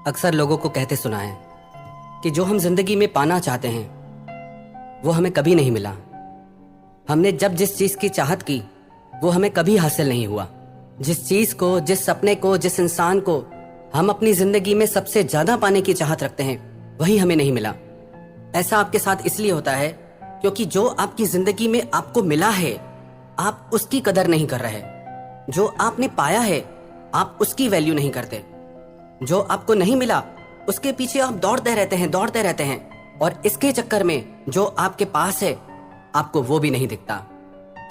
अक्सर लोगों को कहते सुना है कि जो हम जिंदगी में पाना चाहते हैं वो हमें कभी नहीं मिला। हमने जब जिस चीज की चाहत की वो हमें कभी हासिल नहीं हुआ। जिस चीज को, जिस सपने को, जिस इंसान को हम अपनी जिंदगी में सबसे ज्यादा पाने की चाहत रखते हैं वही हमें नहीं मिला। ऐसा आपके साथ इसलिए होता है क्योंकि जो आपकी जिंदगी में आपको मिला है आप उसकी कदर नहीं कर रहे। जो आपने पाया है आप उसकी वैल्यू नहीं करते। जो आपको नहीं मिला उसके पीछे आप दौड़ते रहते हैं और इसके चक्कर में जो आपके पास है आपको वो भी नहीं दिखता।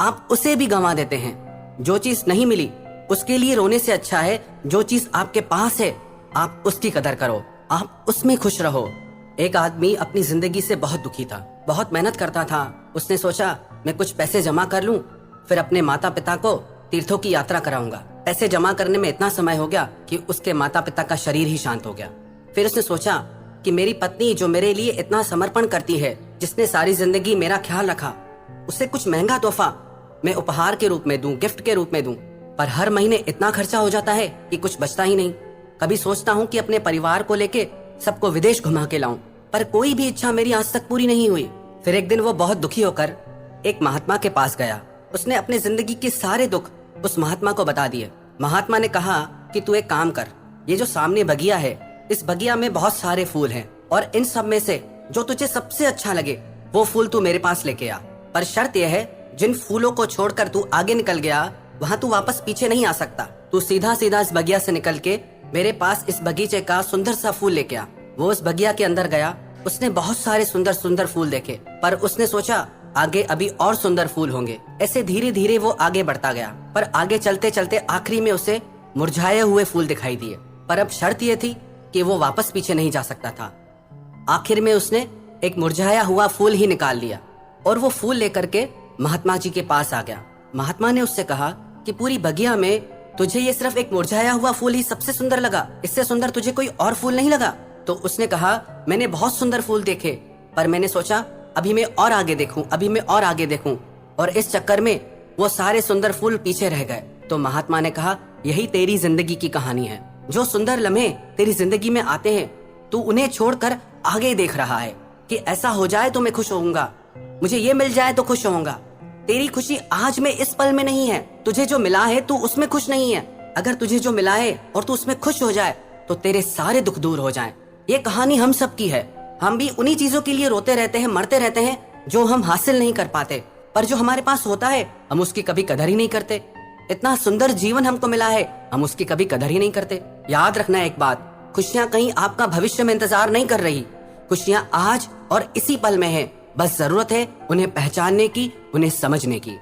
आप उसे भी गंवा देते हैं। जो चीज नहीं मिली उसके लिए रोने से अच्छा है जो चीज आपके पास है आप उसकी कदर करो, आप उसमें खुश रहो। एक आदमी अपनी जिंदगी से बहुत दुखी था, बहुत मेहनत करता था। उसने सोचा मैं कुछ पैसे जमा कर लूं, फिर अपने माता पिता को तीर्थों की यात्रा कराऊंगा। पैसे जमा करने में इतना समय हो गया कि उसके माता पिता का शरीर ही शांत हो गया। फिर उसने सोचा कि मेरी पत्नी जो मेरे लिए इतना समर्पण करती है, जिसने सारी जिंदगी मेरा ख्याल रखा, उसे कुछ महंगा तोहफा मैं उपहार के रूप में दूं, गिफ्ट के रूप में दूं। पर हर महीने इतना खर्चा हो जाता है कि कुछ बचता ही नहीं। कभी सोचता हूँ कि अपने परिवार को लेके सबको विदेश घुमा के लाऊं, पर कोई भी इच्छा मेरी आज तक पूरी नहीं हुई। फिर एक दिन वो बहुत दुखी होकर एक महात्मा के पास गया। उसने अपने जिंदगी के सारे दुख उस महात्मा को बता दिए। महात्मा ने कहा कि तू एक काम कर, ये जो सामने बगिया है इस बगिया में बहुत सारे फूल हैं और इन सब में से जो तुझे सबसे अच्छा लगे वो फूल तू मेरे पास लेके आ। पर शर्त यह है जिन फूलों को छोड़कर तू आगे निकल गया वहाँ तू वापस पीछे नहीं आ सकता। तू सीधा सीधा इस बगिया से निकल के मेरे पास इस बगीचे का सुंदर सा फूल लेके आ। वो उस बगिया के अंदर गया। उसने बहुत सारे सुंदर सुंदर फूल देखे, पर उसने सोचा आगे अभी और सुंदर फूल होंगे। ऐसे धीरे धीरे वो आगे बढ़ता गया, पर आगे चलते चलते आखिरी में उसे मुरझाए हुए फूल दिखाई दिए। पर अब शर्त ये थी कि वो वापस पीछे नहीं जा सकता था। आखिर में उसने एक मुरझाया हुआ फूल ही निकाल लिया और वो फूल लेकर के महात्मा जी के पास आ गया। महात्मा ने उससे कहा कि पूरी बगिया में तुझे ये सिर्फ एक मुरझाया हुआ फूल ही सबसे सुंदर लगा, इससे सुंदर तुझे कोई और फूल नहीं लगा? तो उसने कहा मैंने बहुत सुंदर फूल देखे, पर मैंने सोचा अभी मैं और आगे देखूं, अभी मैं और आगे देखूं, और इस चक्कर में वो सारे सुंदर फूल पीछे रह गए। तो महात्मा ने कहा यही तेरी जिंदगी की कहानी है। जो सुंदर लम्हे तेरी जिंदगी में आते हैं तू उन्हें छोड़कर आगे देख रहा है कि ऐसा हो जाए तो मैं खुश होऊंगा, मुझे ये मिल जाए तो खुश होऊंगा। तेरी खुशी आज में इस पल में नहीं है। तुझे जो मिला है तू उसमें खुश नहीं है। अगर तुझे जो मिला है और तू उसमें खुश हो जाए तो तेरे सारे दुख दूर हो जाएं। ये कहानी हम सब की है। हम भी उन्हीं चीजों के लिए रोते रहते हैं, मरते रहते हैं जो हम हासिल नहीं कर पाते, पर जो हमारे पास होता है हम उसकी कभी कदर ही नहीं करते। इतना सुंदर जीवन हमको मिला है हम उसकी कभी कदर ही नहीं करते। याद रखना एक बात, खुशियाँ कहीं आपका भविष्य में इंतजार नहीं कर रही। खुशियाँ आज और इसी पल में है, बस जरूरत है उन्हें पहचानने की, उन्हें समझने की।